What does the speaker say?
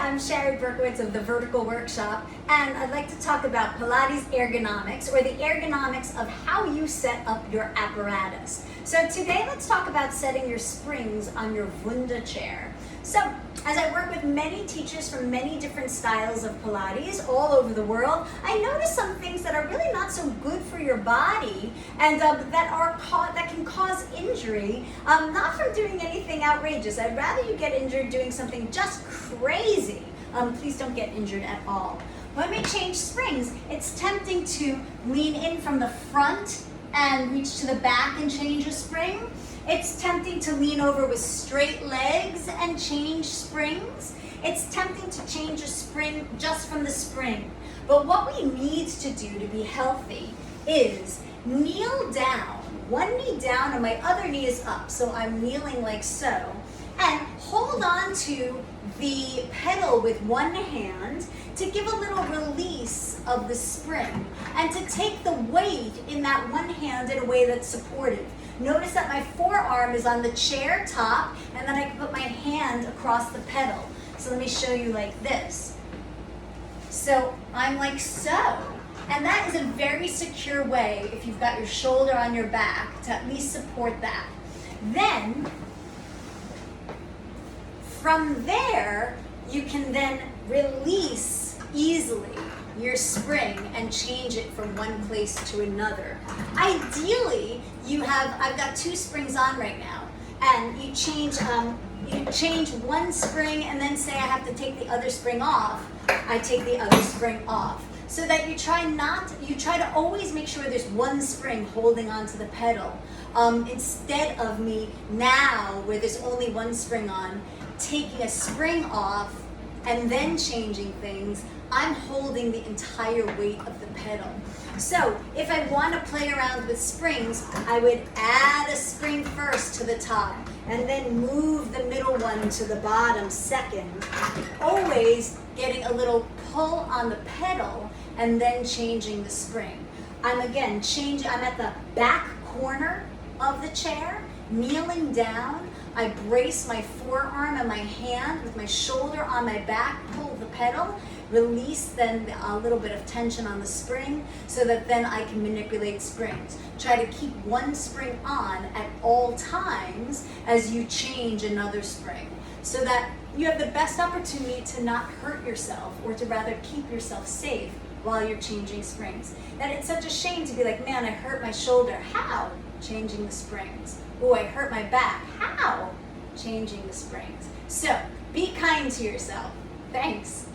I'm Shari Berkowitz of the Vertical Workshop, and I'd like to talk about Pilates ergonomics, or the ergonomics of how you set up your apparatus. So today let's talk about setting your springs on your Wunda chair. So as I work with many teachers from many different styles of Pilates all over the world, I notice some things that are really not so good for your body and that can cause injury, not from doing anything outrageous. I'd rather you get injured doing something just crazy. Please don't get injured at all. When we change springs, it's tempting to lean in from the front and reach to the back and change a spring. It's tempting to lean over with straight legs and change springs. It's tempting to change a spring just from the spring. But what we need to do to be healthy is kneel down, one knee down and my other knee is up. So I'm kneeling like so. And hold on to the pedal with one hand to give a little release of the spring and to take the weight in that one hand in a way that's supportive. Notice that my forearm is on the chair top and then I can put my hand across the pedal. So let me show you like this. So I'm like so. And that is a very secure way, if you've got your shoulder on your back, to at least support that. Then, from there, you can then release easily your spring and change it from one place to another. Ideally, I've got two springs on right now, and you change one spring and then say I have to take the other spring off. I take the other spring off. So that you try to always make sure there's one spring holding onto the pedal. Instead of me now, where there's only one spring on, taking a spring off and then changing things, I'm holding the entire weight of the pedal. So if I want to play around with springs, I would add a spring first to the top and then move the middle one to the bottom second, always getting a little pull on the pedal and then changing the spring. I'm at the back corner of the chair, kneeling down. I brace my forearm and my hand with my shoulder on my back, pull the pedal, release then a little bit of tension on the spring so that then I can manipulate springs. Try to keep one spring on at all times as you change another spring so that you have the best opportunity to not hurt yourself or to rather keep yourself safe while you're changing springs. That it's such a shame to be like, man, I hurt my shoulder. How? Changing the springs. Oh, I hurt my back. How? Changing the springs. So be kind to yourself. Thanks.